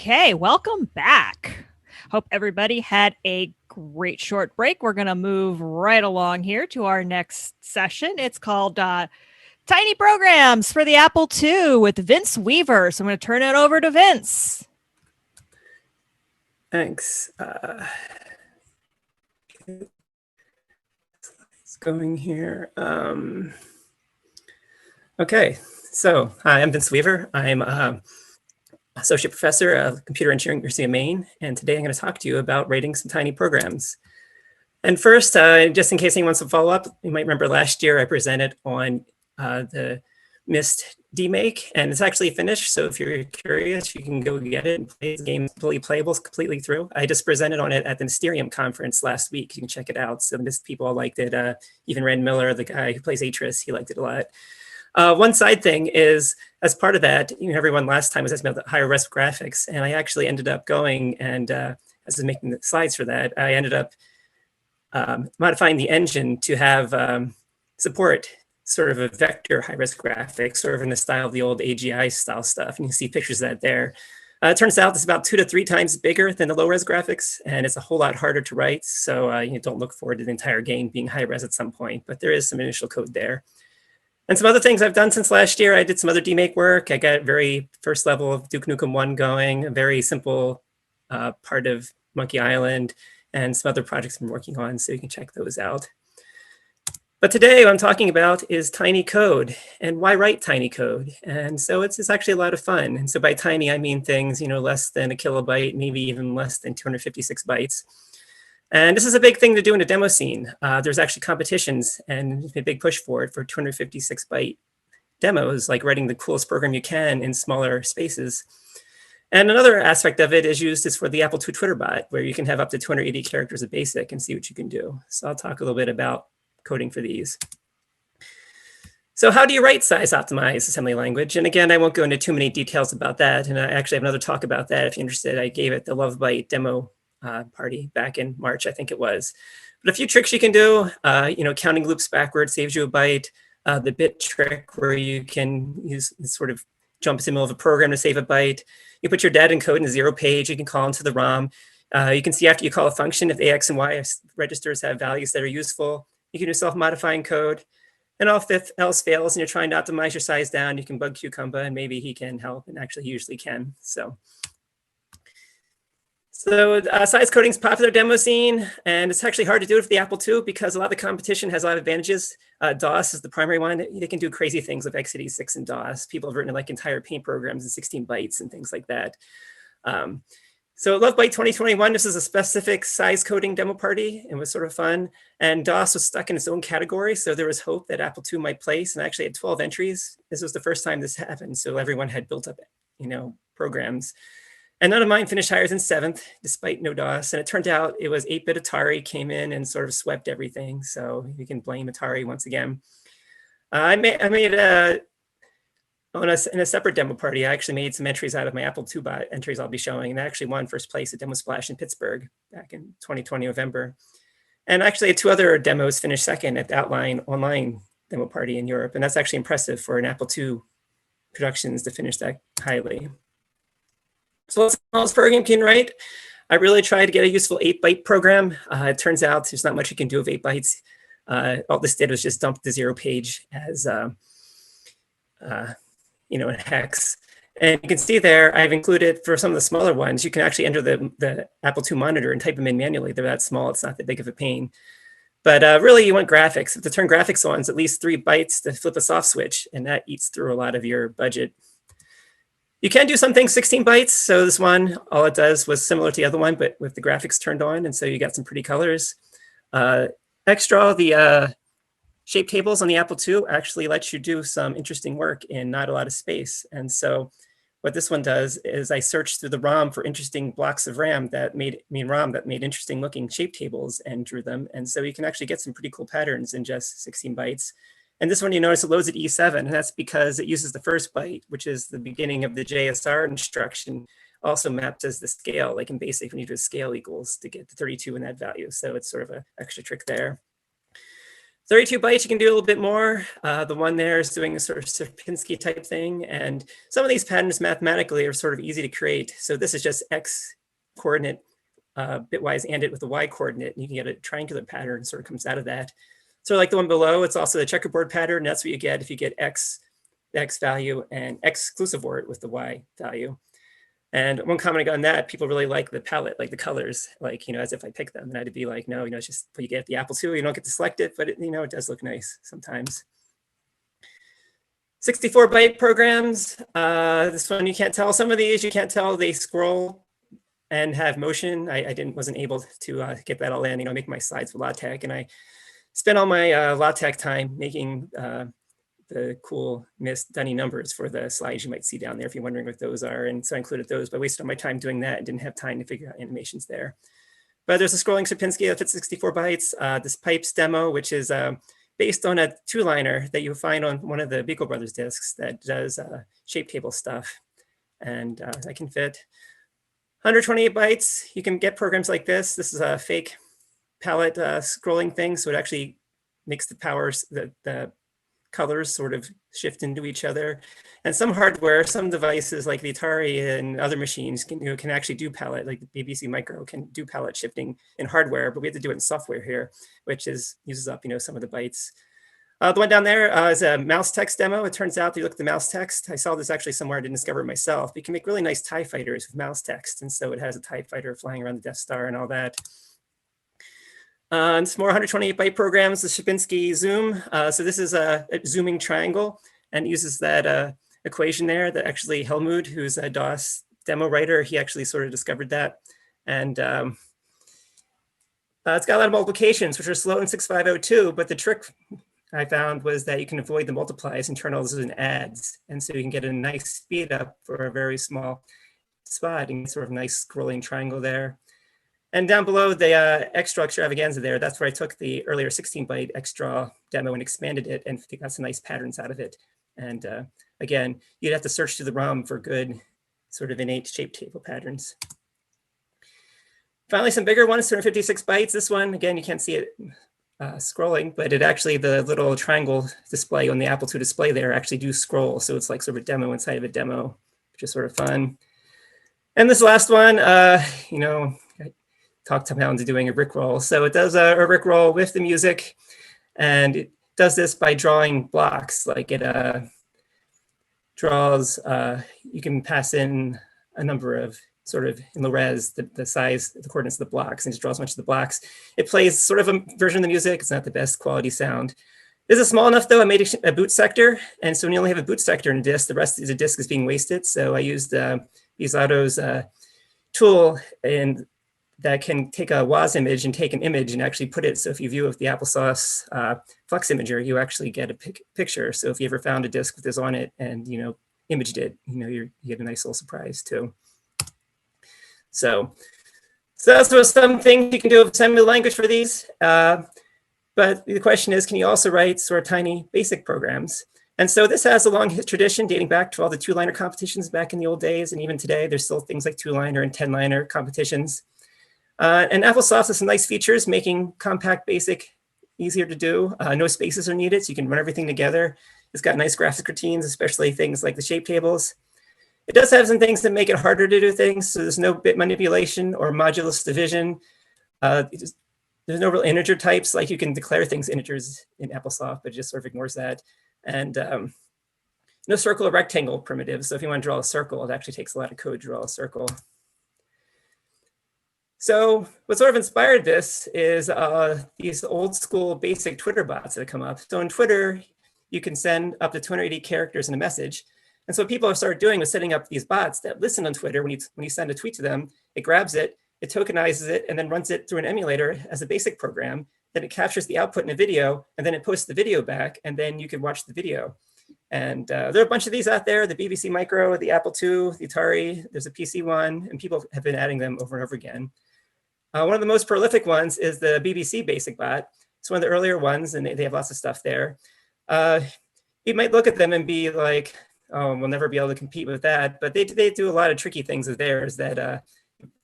Okay, welcome back. Hope everybody had a great short break. We're going to move right along here to our next session. It's called Tiny Programs for the Apple II with Vince Weaver. So I'm going to turn it over to Vince. Thanks. It's going here. Okay, so hi, I'm Vince Weaver. I'm Associate Professor of Computer Engineering at University of Maine, and today I'm going to talk to you about writing some tiny programs. And first, just in case anyone wants to follow up, you might remember last year I presented on the MIST demake, and it's actually finished. So if you're curious, you can go get it and play the game fully playable completely through. I just presented on it at the Mysterium conference last week. You can check it out. So MIST people all liked it. Even Ren Miller, the guy who plays Atris, he liked it a lot. One side thing is, as part of that, everyone last time was asking about the higher res graphics, and I actually ended up going and as I was making the slides for that, I ended up modifying the engine to have support sort of a vector high-res graphics, sort of in the style of the old AGI style stuff. And you can see pictures of that there. It turns out it's about 2 to 3 times bigger than the low-res graphics, and it's a whole lot harder to write. So don't look forward to the entire game being high-res at some point, but there is some initial code there. And some other things I've done since last year, I did some other demake work. I got very first level of Duke Nukem 1 going, a very simple part of Monkey Island, and some other projects I'm working on, so you can check those out. But today what I'm talking about is tiny code and why write tiny code. And so it's actually a lot of fun. And so by tiny, I mean things, less than a kilobyte, maybe even less than 256 bytes. And this is a big thing to do in a demo scene. There's actually competitions and a big push for it for 256 byte demos, like writing the coolest program you can in smaller spaces. And another aspect of it is for the Apple II Twitter bot, where you can have up to 280 characters of BASIC and see what you can do. So I'll talk a little bit about coding for these. So how do you write size optimized assembly language? And again, I won't go into too many details about that. And I actually have another talk about that if you're interested. I gave it the Lovebyte demo party back in March, I think it was. But a few tricks you can do, counting loops backwards saves you a byte. The bit trick where you can use sort of jumps in the middle of a program to save a byte. You put your data encode in a 0 page, you can call into the ROM. You can see after you call a function if the X and Y registers have values that are useful. You can do self-modifying code. And all else fails and you're trying to optimize your size down, you can bug Cucumber and maybe he can help, and actually he usually can. So size coding is popular demo scene, and it's actually hard to do it for the Apple II because a lot of the competition has a lot of advantages. DOS is the primary one. They can do crazy things with x86 and DOS. People have written like entire paint programs in 16 bytes and things like that. So Lovebyte 2021, this is a specific size coding demo party. It was sort of fun. And DOS was stuck in its own category. So there was hope that Apple II might place, and I actually had 12 entries. This was the first time this happened. So everyone had built up, programs. And none of mine finished higher than 7th, despite no DOS. And it turned out it was 8-bit Atari came in and sort of swept everything. So you can blame Atari once again. I made in a separate demo party, I actually made some entries out of my AppleIIbot entries I'll be showing, and I actually won first place at Demo Splash in Pittsburgh back in 2020 November. And actually 2 other demos finished second at the Outline online demo party in Europe. And that's actually impressive for an Apple II Productions to finish that highly. So what's the smallest program you can write? I really tried to get a useful 8-byte program. It turns out there's not much you can do with 8 bytes. All this did was just dump the 0 page as in hex. And you can see there, I've included for some of the smaller ones, you can actually enter the Apple II monitor and type them in manually. They're that small, it's not that big of a pain. But really you want graphics. To turn graphics on, it's at least 3 bytes to flip a soft switch, and that eats through a lot of your budget. You can do some things 16 bytes. So this one, all it does was similar to the other one, but with the graphics turned on. And so you got some pretty colors. Extra, the Shapetables on the Apple II actually lets you do some interesting work in not a lot of space. And so what this one does is I searched through the ROM for interesting blocks of RAM that made interesting looking shapetables and drew them. And so you can actually get some pretty cool patterns in just 16 bytes. And this one, you notice it loads at E7, and that's because it uses the first byte, which is the beginning of the JSR instruction, also mapped as the scale, like in BASIC when you do scale equals to get to 32 in that value. So it's sort of an extra trick there. 32 bytes, you can do a little bit more. The one there is doing a sort of Sierpinski type thing. And some of these patterns mathematically are sort of easy to create. So this is just X coordinate bitwise and it with the Y coordinate. And you can get a triangular pattern sort of comes out of that. So like the one below, it's also the checkerboard pattern. That's what you get if you get X, the X value, and X exclusive OR with the Y value. And one comment on that, people really like the palette, like the colors, like, as if I pick them. And I'd be like, no, it's just what you get the Apple II, you don't get to select it, but it, it does look nice sometimes. 64 byte programs. This one you can't tell. Some of these you can't tell, they scroll and have motion. I wasn't able to get that all in, make my slides with LaTeX. And I spent all my LaTeX time making the cool dunny numbers for the slides you might see down there if you're wondering what those are. And so I included those, but I wasted all my time doing that and didn't have time to figure out animations there. But there's a scrolling Sierpinski that fits 64 bytes. This pipes demo, which is based on a two-liner that you find on one of the Beagle Brothers discs that does Shapetable stuff. And I can fit 128 bytes. You can get programs like this. This is a fake palette scrolling thing. So it actually makes the powers, the colors sort of shift into each other. And some hardware, some devices like the Atari and other machines can actually do palette, like the BBC Micro can do palette shifting in hardware, but we have to do it in software here, which uses up some of the bytes. The one down there is a Mousetext demo. It turns out, if you look at the Mousetext, I saw this actually somewhere, I didn't discover it myself, but you can make really nice TIE fighters with Mousetext. And so it has a TIE fighter flying around the Death Star and all that. And some more 128 byte programs, the Sierpinski zoom. So this is a zooming triangle and it uses that equation there that actually Helmut, who's a DOS demo writer, he actually sort of discovered that. And it's got a lot of multiplications, which are slow in 6502, but the trick I found was that you can avoid the multiplies and turn all those into adds. And so you can get a nice speed up for a very small spot and sort of nice scrolling triangle there. And down below the extra extravaganza there, that's where I took the earlier 16-byte extra demo and expanded it and got some nice patterns out of it. And again, you'd have to search through the ROM for good sort of innate shape table patterns. Finally, some bigger ones, 256 bytes. This one, again, you can't see it scrolling, but it actually, the little triangle display on the Apple II display there actually do scroll. So it's like sort of a demo inside of a demo, which is sort of fun. And this last one, talked about doing a Rickroll. So it does a Rickroll with the music, and it does this by drawing blocks. Like it draws, you can pass in a number of sort of in low res, the size, the coordinates of the blocks, and just draws a bunch of the blocks. It plays sort of a version of the music. It's not the best quality sound. This is small enough though, I made a boot sector. And so when you only have a boot sector in a disk, the rest of the disk is being wasted. So I used Bizato's tool and that can take a WAS image and take an image and actually put it. So if you view the Applesoft Flux Imager, you actually get a picture. So if you ever found a disk with this on it and imaged it, you get a nice little surprise too. So that's sort of some things you can do with assembly language for these. But the question is, can you also write sort of tiny basic programs? And so this has a long tradition dating back to all the two-liner competitions back in the old days. And even today, there's still things like two-liner and 10-liner competitions. And Applesoft has some nice features, making compact basic easier to do. No spaces are needed, so you can run everything together. It's got nice graphic routines, especially things like the Shapetables. It does have some things that make it harder to do things. So there's no bit manipulation or modulus division. There's no real integer types, like you can declare things integers in Applesoft, but it just sort of ignores that. And no circle or rectangle primitives. So if you want to draw a circle, it actually takes a lot of code to draw a circle. So what sort of inspired this is these old school basic Twitter bots that come up. So in Twitter, you can send up to 280 characters in a message. And so what people have started doing was setting up these bots that listen on Twitter. When you send a tweet to them, it grabs it, it tokenizes it, and then runs it through an emulator as a basic program. Then it captures the output in a video, and then it posts the video back, and then you can watch the video. And there are a bunch of these out there, the BBC Micro, the Apple II, the Atari, there's a PC one, and people have been adding them over and over again. One of the most prolific ones is the BBC Basic Bot. It's one of the earlier ones, and they have lots of stuff there. You might look at them and be like, oh, we'll never be able to compete with that. But they do a lot of tricky things with theirs that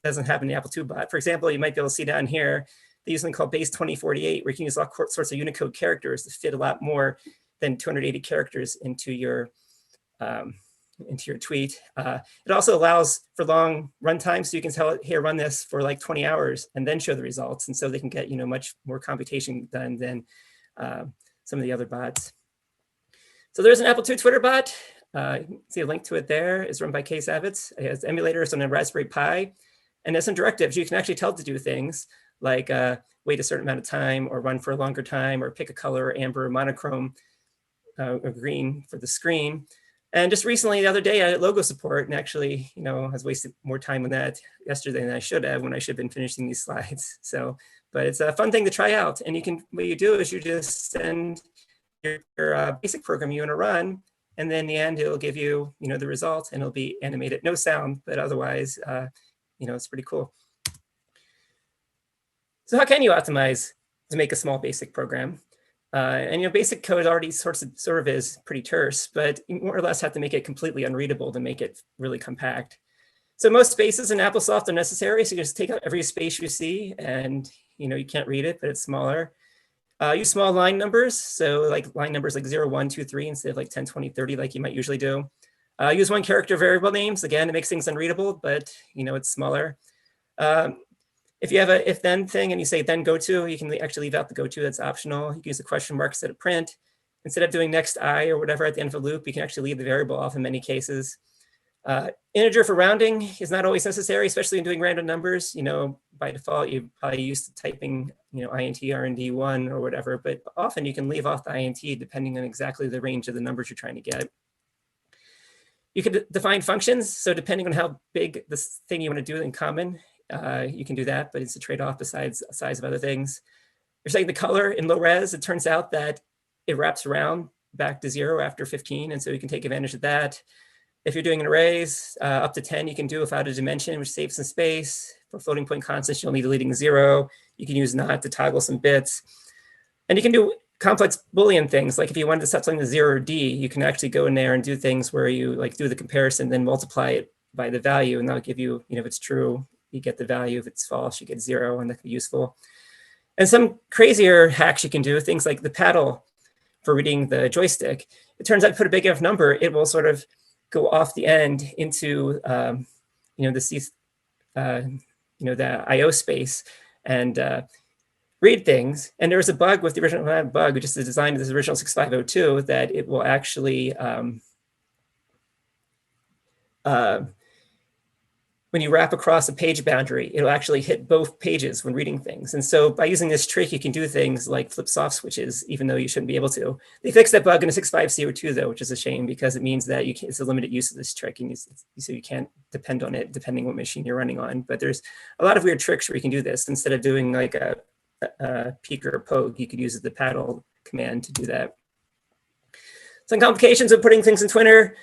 doesn't happen in the Apple II bot. For example, you might be able to see down here, they use something called base 2048, where you can use all sorts of Unicode characters to fit a lot more than 280 characters into your tweet. It also allows for long runtime, so you can tell it, here, run this for like 20 hours and then show the results. And so they can get much more computation done than some of the other bots. So there's an Apple II Twitter bot. You can see a link to it there. It's run by Ksavitz. It has emulators on a Raspberry Pi. And there's some directives. You can actually tell it to do things like wait a certain amount of time, or run for a longer time, or pick a color, amber, monochrome, or green for the screen. And just recently, the other day, I had logo support, and actually, I was wasting more time on that yesterday than I should have, when I should have been finishing these slides. So, but it's a fun thing to try out. And what you do is you just send your basic program you want to run, and then in the end, it'll give you, the result, and it'll be animated, no sound, but otherwise, it's pretty cool. So how can you optimize to make a small basic program? And basic code already sort of is pretty terse, but you more or less have to make it completely unreadable to make it really compact. So most spaces in Applesoft are necessary. So you just take out every space you see, and you can't read it, but it's smaller. Use small line numbers. So like line numbers like 0, 1, 2, 3 instead of like 10, 20, 30 like you might usually do. Use one character variable names. Again, it makes things unreadable, but it's smaller. If you have a if then thing and you say then go to, you can actually leave out the go to. That's optional. You can use a question mark instead of print. Instead of doing next I or whatever at the end of a loop, you can actually leave the variable off in many cases. Integer for rounding is not always necessary, especially in doing random numbers. By default, you're probably used to typing, int, rnd1 or whatever, but often you can leave off the int depending on exactly the range of the numbers you're trying to get. You could define functions. So depending on how big this thing you want to do in common, you can do that, but it's a trade-off besides the size of other things. You're setting the color in low res. It turns out that it wraps around back to 0 after 15, and so you can take advantage of that. If you're doing an arrays, up to 10, you can do without a dimension, which saves some space. For floating point constants, you'll need deleting 0. You can use not to toggle some bits. And you can do complex Boolean things. Like if you wanted to set something to 0 or D, you can actually go in there and do things where you do the comparison, then multiply it by the value, and that'll give you, if it's true, you get the value. If it's false, you get 0, and that can be useful. And some crazier hacks you can do, things like the paddle for reading the joystick. It turns out if you put a big enough number, it will sort of go off the end into the IO space and read things. And there was a bug with the original, not a bug, which is the design of this original 6502, that it will actually when you wrap across a page boundary, it'll actually hit both pages when reading things. And so by using this trick, you can do things like flip soft switches, even though you shouldn't be able to. They fixed that bug in a 6.5 CO2 though, which is a shame because it means that it's a limited use of this trick, and so you can't depend on it depending what machine you're running on. But there's a lot of weird tricks where you can do this. Instead of doing like a peek or a poke, you could use the paddle command to do that. Some complications of putting things in Twitter.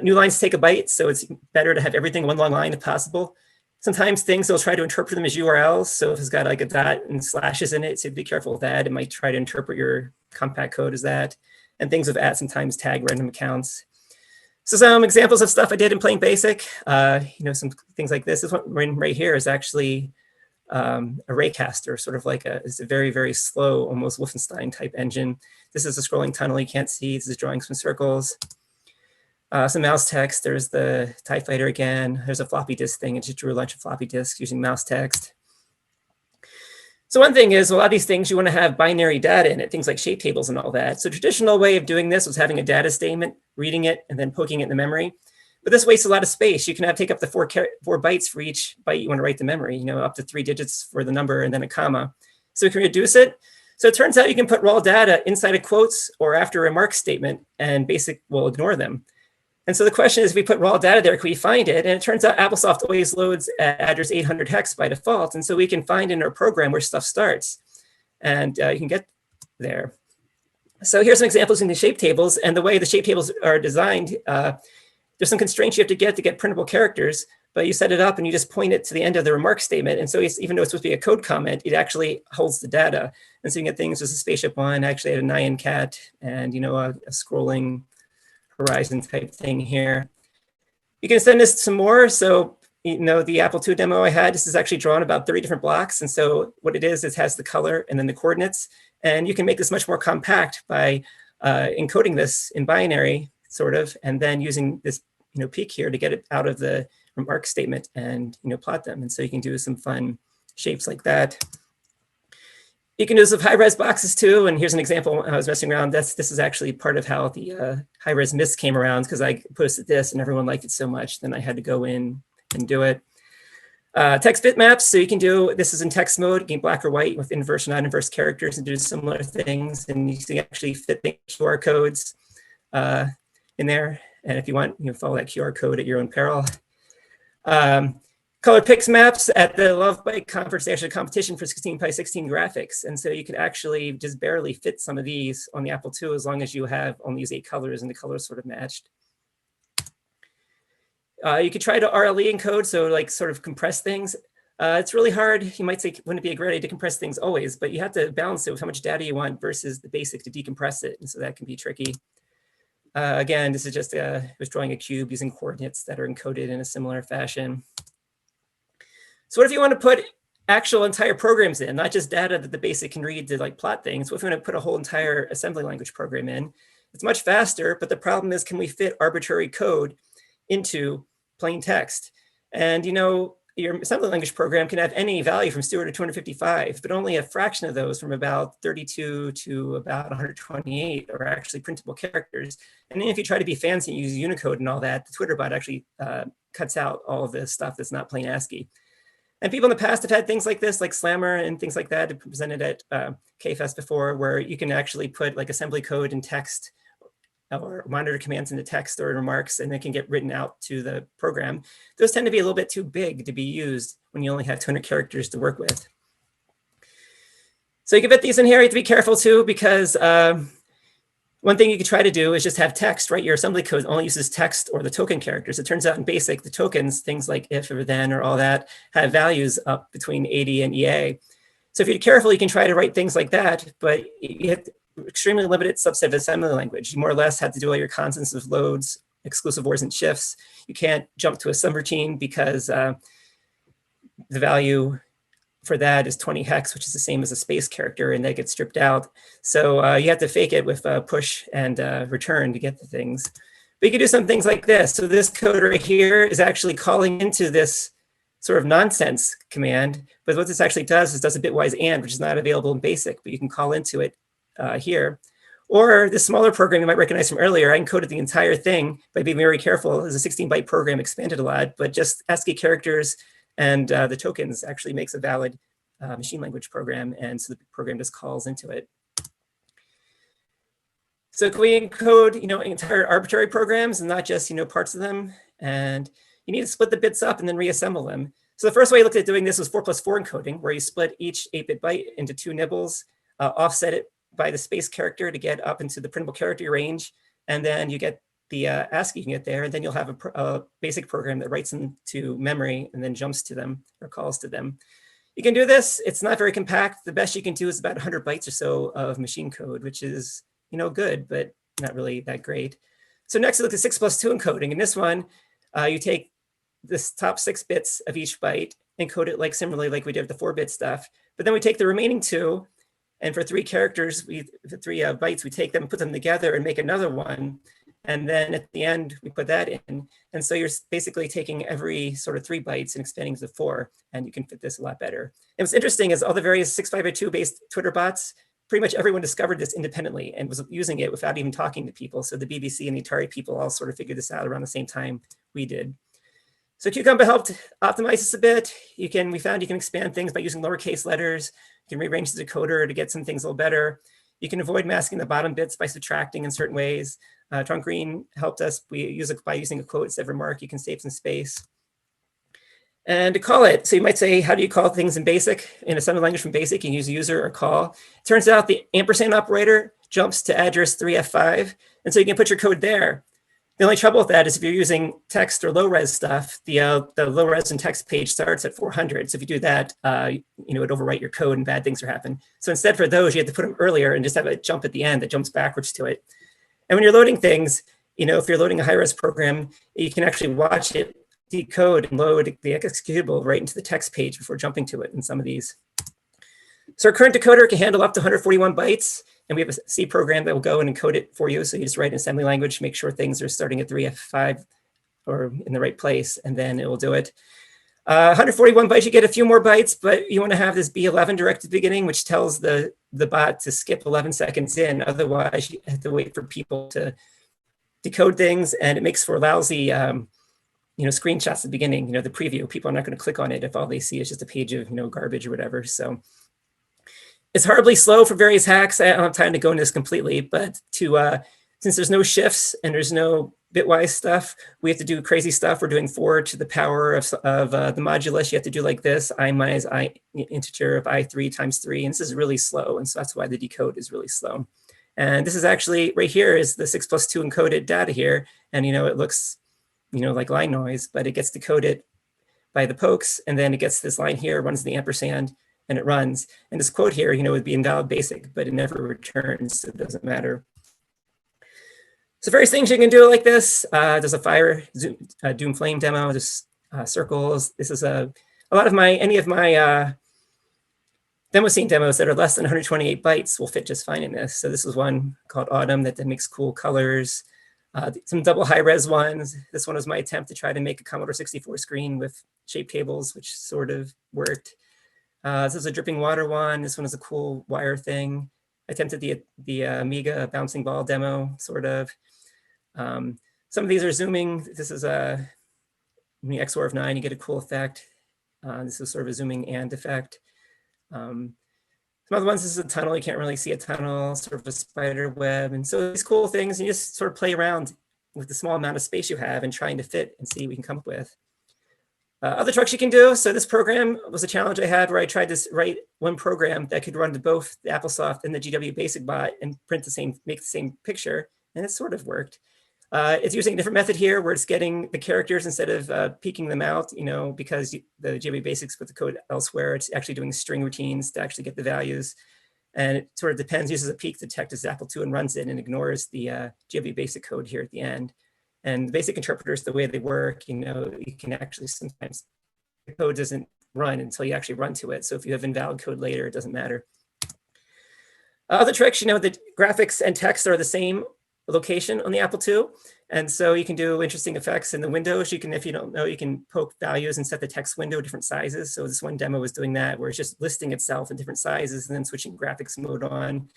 New lines take a byte, so it's better to have everything one long line if possible. Sometimes things, they'll try to interpret them as URLs. So if it's got like a dot and slashes in it, so be careful with that. It might try to interpret your compact code as that. And things with @ sometimes tag random accounts. So some examples of stuff I did in plain basic, some things like this. This one right here is actually a raycaster, sort of like it's a very, very slow, almost Wolfenstein type engine. This is a scrolling tunnel you can't see. This is drawing some circles. Some Mousetext. There's the TIE Fighter again. There's a floppy disk thing. It just drew a bunch of floppy disks using Mousetext. So one thing is, a lot of these things, you want to have binary data in it, things like Shapetables and all that. So traditional way of doing this was having a data statement, reading it, and then poking it in the memory. But this wastes a lot of space. You can take up to 4 bytes for each byte you want to write the memory, up to 3 digits for the number and then a comma. So we can reduce it. So it turns out you can put raw data inside of quotes or after a mark statement, and BASIC will ignore them. And so the question is, if we put raw data there, can we find it? And it turns out Applesoft always loads at address 800 hex by default. And so we can find in our program where stuff starts. And you can get there. So here's some examples in the Shapetables. And the way the Shapetables are designed, there's some constraints you have to get printable characters. But you set it up and you just point it to the end of the remark statement. And so even though it's supposed to be a code comment, it actually holds the data. And so you can get things as a spaceship one, actually had a Nyan cat, and a scrolling horizon type thing here. You can send this some more. So the Apple II demo I had, this is actually drawn about 30 different blocks. And so what it is, it has the color and then the coordinates. And you can make this much more compact by encoding this in binary, sort of, and then using this peek here to get it out of the remark statement and plot them. And so you can do some fun shapes like that. You can do some high-res boxes too. And here's an example. I was messing around. This is actually part of how the high-res mist came around, because I posted this and everyone liked it so much. Then I had to go in and do it. Text bitmaps. So you can do, this is in text mode, you can black or white with inverse and non-inverse characters and do similar things. And you can actually fit the QR codes in there. And if you want, you can follow that QR code at your own peril. Color Pixmaps at the Lovebyte conference, they actually had a competition for 16 by 16 graphics. And so you could actually just barely fit some of these on the Apple II as long as you have only use 8 colors and the colors sort of matched. You could try to RLE encode, so like sort of compress things. It's really hard. You might say, wouldn't it be a great idea to compress things always? But you have to balance it with how much data you want versus the basic to decompress it. And so that can be tricky. Again, this is just was drawing a cube using coordinates that are encoded in a similar fashion. So what if you want to put actual entire programs in, not just data that the basic can read to like plot things? What if we want to put a whole entire assembly language program in? It's much faster, but the problem is, can we fit arbitrary code into plain text? And your assembly language program can have any value from 0 to 255, but only a fraction of those, from about 32 to about 128, are actually printable characters. And then if you try to be fancy and use Unicode and all that, the TwitterBot actually cuts out all of this stuff that's not plain ASCII. And people in the past have had things like this, like Slammer and things like that, presented at Kfest before, where you can actually put like assembly code in text or monitor commands into text or in remarks, and they can get written out to the program. Those tend to be a little bit too big to be used when you only have 200 characters to work with. So you can fit these in here. You have to be careful too, because one thing you could try to do is just have text, right? Your assembly code only uses text or the token characters. It turns out in BASIC, the tokens, things like if or then or all that, have values up between 80 and EA. So if you're careful, you can try to write things like that, but you have extremely limited subset of assembly language. You more or less have to do all your constants of loads, exclusive ors, and shifts. You can't jump to a subroutine because the value for that is 20 hex, which is the same as a space character, and that gets stripped out. So you have to fake it with push and return to get the things. But you can do some things like this. So this code right here is actually calling into this sort of nonsense command. But what this actually does is does a bitwise AND, which is not available in BASIC, but you can call into it here. Or this smaller program you might recognize from earlier, I encoded the entire thing by being very careful. It's a 16-byte program, expanded a lot, but just ASCII characters and the tokens actually makes a valid machine language program, and so the program just calls into it. So can we encode, entire arbitrary programs and not just, parts of them? And you need to split the bits up and then reassemble them. So the first way I looked at doing this was 4+4 encoding, where you split each 8-bit byte into 2 nibbles, offset it by the space character to get up into the printable character range, and then you get the ASCII you can get there, and then you'll have a basic program that writes into memory and then jumps to them or calls to them. You can do this. It's not very compact. The best you can do is about 100 bytes or so of machine code, which is good, but not really that great. So next, look at 6+2 encoding. In this one, you take this top 6 bits of each byte, encode it similarly like we did with the 4-bit stuff. But then we take the remaining 2, and for 3 characters, for 3 bytes, we take them and put them together and make another one. And then at the end, we put that in. And so you're basically taking every sort of 3 bytes and expanding to 4, and you can fit this a lot better. And what's interesting is all the various 652 based Twitter bots, pretty much everyone discovered this independently and was using it without even talking to people. So the BBC and the Atari people all sort of figured this out around the same time we did. So Cucumber helped optimize this a bit. We found you can expand things by using lowercase letters. You can rearrange the decoder to get some things a little better. You can avoid masking the bottom bits by subtracting in certain ways. Trunk Green helped us. We use it by using a quote instead of remark. You can save some space. And to call it, so you might say, how do you call things in BASIC? In assembly language from BASIC, you can use user or call. It turns out the ampersand operator jumps to address 3F5, and so you can put your code there. The only trouble with that is if you're using text or low-res stuff, the low-res and text page starts at 400. So if you do that, it would overwrite your code and bad things are happening. So instead for those, you have to put them earlier and just have a jump at the end that jumps backwards to it. And when you're loading things, if you're loading a high-res program, you can actually watch it decode and load the executable right into the text page before jumping to it in some of these. So our current decoder can handle up to 141 bytes, and we have a C program that will go and encode it for you. So you just write in assembly language, make sure things are starting at 3F5 or in the right place, and then it will do it. 141 bytes, you get a few more bytes, but you want to have this B11 directed beginning, which tells the bot to skip 11 seconds in. Otherwise, you have to wait for people to decode things, and it makes for lousy screenshots at the beginning, the preview. People are not going to click on it if all they see is just a page of garbage or whatever. So it's horribly slow for various hacks. I don't have time to go into this completely, but since there's no shifts and there's no bitwise stuff, we have to do crazy stuff. We're doing 4 to the power of the modulus. You have to do like this, I minus I integer of I3 times 3. And this is really slow. And so that's why the decode is really slow. And this is actually right here is the 6+2 encoded data here. And, it looks, like line noise, but it gets decoded by the pokes. And then it gets this line here, runs the ampersand, and it runs. And this quote here, would be invalid basic, but it never returns, so it doesn't matter. So various things you can do like this. There's a fire doom flame demo, just circles. This is any of my demo scene demos that are less than 128 bytes will fit just fine in this. So this is one called Autumn that makes cool colors. Some double high res ones. This one was my attempt to try to make a Commodore 64 screen with Shapetables, which sort of worked. This is a dripping water one. This one is a cool wire thing. I attempted the Amiga bouncing ball demo, sort of. Some of these are zooming. This is a XOR of 9, you get a cool effect. This is sort of a zooming and effect. Some other ones, this is a tunnel. You can't really see a tunnel, sort of a spider web. And so these cool things, and you just sort of play around with the small amount of space you have and trying to fit and see what you can come up with. Other tricks you can do. So this program was a challenge I had where I tried to write one program that could run to both the Applesoft and the GW basic bot and make the same picture. And it sort of worked. It's using a different method here where it's getting the characters instead of peeking them out, because the GW basics put the code elsewhere. It's actually doing string routines to actually get the values. And it sort of depends, uses a peek detect as Apple II and runs it and ignores the GW basic code here at the end. And the basic interpreters, the way they work, you can actually sometimes, the code doesn't run until you actually run to it. So if you have invalid code later, it doesn't matter. Other tricks, the graphics and text are the same location on the Apple II. And so you can do interesting effects in the windows. You can, if you don't know, you can poke values and set the text window different sizes. So this one demo was doing that, where it's just listing itself in different sizes and then switching graphics mode on.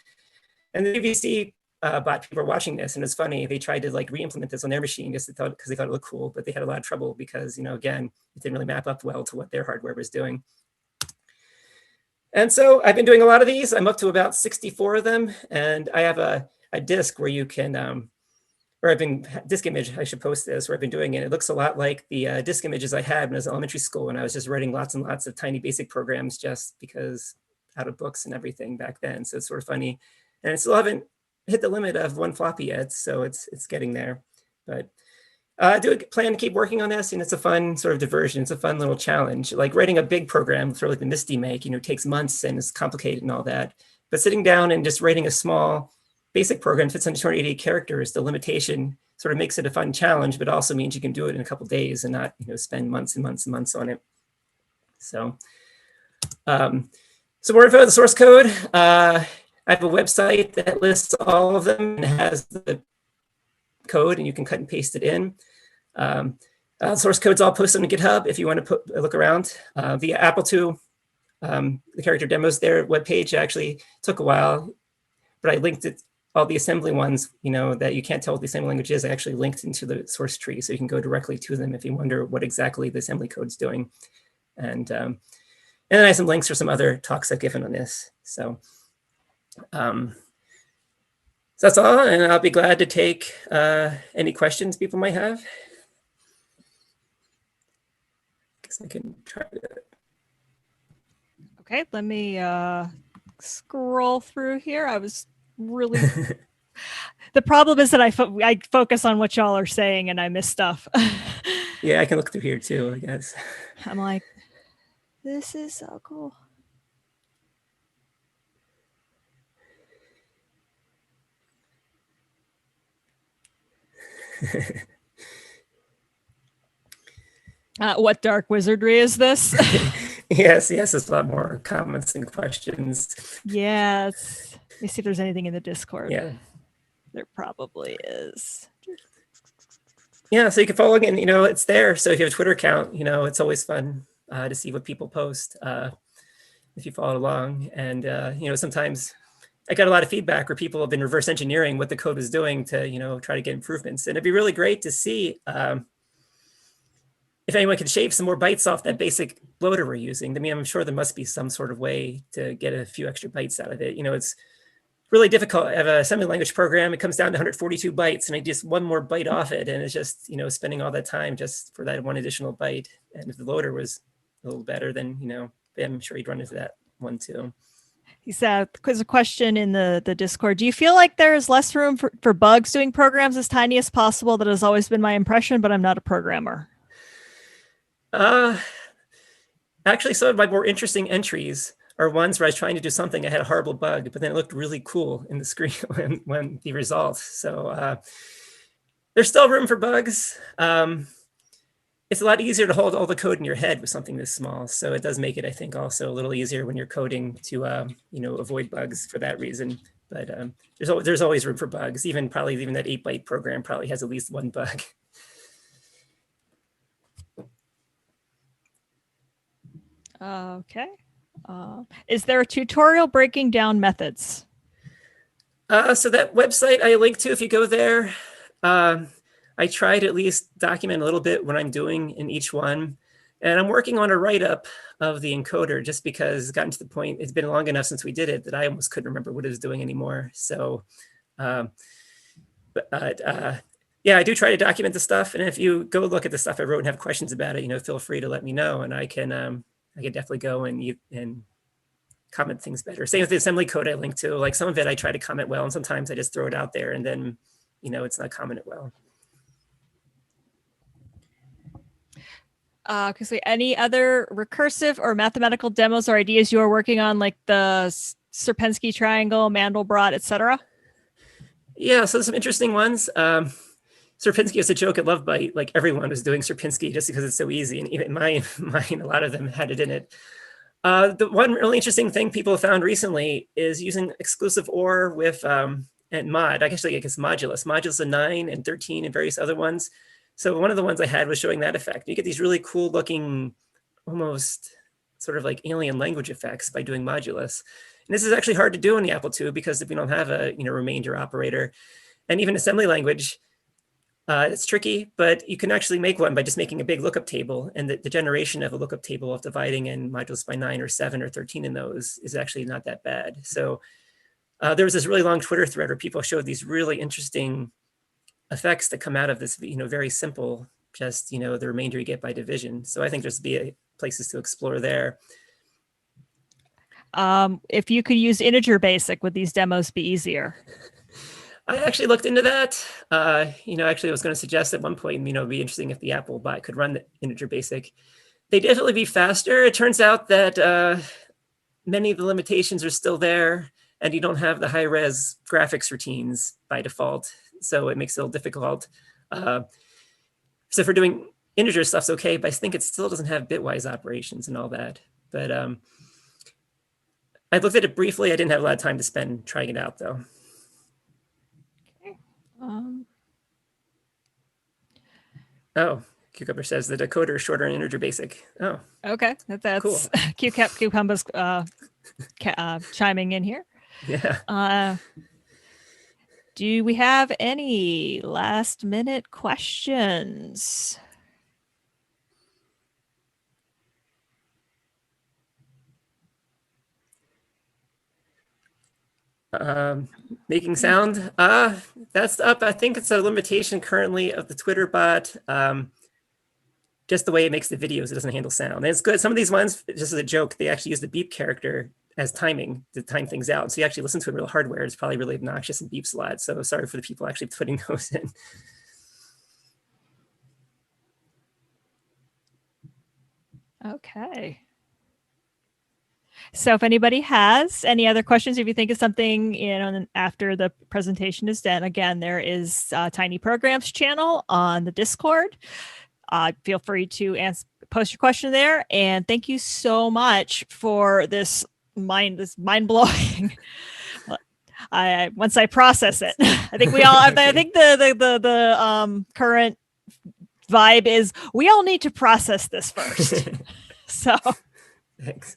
And the UVC bot, people are watching this, and it's funny, they tried to re-implement this on their machine because they thought it looked cool, but they had a lot of trouble because, again, it didn't really map up well to what their hardware was doing. And so I've been doing a lot of these. I'm up to about 64 of them. And I have a disk where you can, disk image, I should post this, where I've been doing it. It looks a lot like the disk images I had when I was in elementary school, when I was just writing lots and lots of tiny basic programs just because out of books and everything back then. So it's sort of funny. And I still haven't hit the limit of 1 floppy yet, so it's getting there. But I do plan to keep working on this, and it's a fun sort of diversion. It's a fun little challenge. Like writing a big program, sort of like the Misty Make, takes months and is complicated and all that. But sitting down and just writing a small basic program fits under 288 characters, the limitation sort of makes it a fun challenge, but also means you can do it in a couple of days and not spend months and months and months on it. So, some more info, the source code. I have a website that lists all of them and has the code, and you can cut and paste it in. Source code's all posted on GitHub if you want to look around. The Apple II, the character demos there webpage actually took a while, but I linked it. All the assembly ones, that you can't tell what the assembly language is, I actually linked into the source tree, so you can go directly to them if you wonder what exactly the assembly code's doing. And then I have some links for some other talks I've given on this. So, so that's all, and I'll be glad to take any questions people might have. I guess I can try to. Okay, let me scroll through here. I was really the problem is that I focus on what y'all are saying and I miss stuff. Yeah, I can look through here too, I guess. I'm like, this is so cool. What dark wizardry is this? Yes, it's a lot more comments and questions. Yes. Let me see if there's anything in the Discord. Yeah. There probably is. Yeah, so you can follow again, it's there. So if you have a Twitter account, it's always fun to see what people post if you follow along. And, sometimes I got a lot of feedback where people have been reverse engineering what the code is doing to, try to get improvements. And it'd be really great to see if anyone could shave some more bytes off that basic loader we're using. I mean, I'm sure there must be some sort of way to get a few extra bytes out of it. It's really difficult. I have an assembly language program. It comes down to 142 bytes, and I just one more byte off it, and it's just spending all that time just for that one additional byte. And if the loader was a little better, then I'm sure you'd run into that one too. He said, there's a question in the Discord. Do you feel like there's less room for bugs doing programs as tiny as possible? That has always been my impression, but I'm not a programmer. Actually, some of my more interesting entries are ones where I was trying to do something, I had a horrible bug, but then it looked really cool in the screen when the result. So there's still room for bugs. It's a lot easier to hold all the code in your head with something this small. So it does make it, I think, also a little easier when you're coding to, avoid bugs for that reason. But there's always room for bugs. Even that 8-byte program probably has at least one bug. Okay. Is there a tutorial breaking down methods? So that website I linked to, if you go there, I try to at least document a little bit what I'm doing in each one. And I'm working on a write-up of the encoder just because it's gotten to the point, it's been long enough since we did it that I almost couldn't remember what it was doing anymore. So, yeah, I do try to document the stuff. And if you go look at the stuff I wrote and have questions about it, feel free to let me know, and I can definitely go and comment things better. Same with the assembly code I linked to. Like some of it I try to comment well, and sometimes I just throw it out there and then, it's not commented well. Any other recursive or mathematical demos or ideas you are working on, like the Sierpinski triangle, Mandelbrot, etc.? Yeah, so some interesting ones. Sierpinski is a joke at Lovebyte. Like everyone was doing Sierpinski just because it's so easy, and even mine, a lot of them had it in it. The one really interesting thing people have found recently is using exclusive OR with and mod. I guess modulus. Modulus of 9 and 13 and various other ones. So one of the ones I had was showing that effect. You get these really cool looking, almost sort of like alien language effects by doing modulus. And this is actually hard to do in the Apple II because we don't have a remainder operator. And even assembly language, it's tricky, but you can actually make one by just making a big lookup table. And the generation of a lookup table of dividing in modulus by 9 or 7 or 13 in those is actually not that bad. So there was this really long Twitter thread where people showed these really interesting effects that come out of this, very simple, just, the remainder you get by division. So I think there's places to explore there. If you could use integer basic, would these demos be easier? I actually looked into that. Actually I was going to suggest at one point, it'd be interesting if the AppleIIbot could run the integer basic. They'd definitely be faster. It turns out that many of the limitations are still there, and you don't have the high-res graphics routines by default. So it makes it a little difficult. So for doing integer stuff's okay, but I think it still doesn't have bitwise operations and all that. But I looked at it briefly. I didn't have a lot of time to spend trying it out, though. Oh, Cucumber says the decoder is shorter in integer basic. Oh, okay, that's cool. Cucumber's chiming in here. Yeah. Do we have any last minute questions? Making sound, that's up. I think it's a limitation currently of the Twitter bot. Just the way it makes the videos, it doesn't handle sound. And it's good. Some of these ones, just as a joke, they actually use the beep character as timing to time things out. So you actually listen to it in real hardware. It's probably really obnoxious and beeps a lot. So sorry for the people actually putting those in. Okay. So if anybody has any other questions, if you think of something, after the presentation is done, again, there is a Tiny Programs channel on the Discord. feel free to post your question there. And thank you so much for this mind blowing. Once I process it, I think we all. I think the current vibe is we all need to process this first. So, Thanks.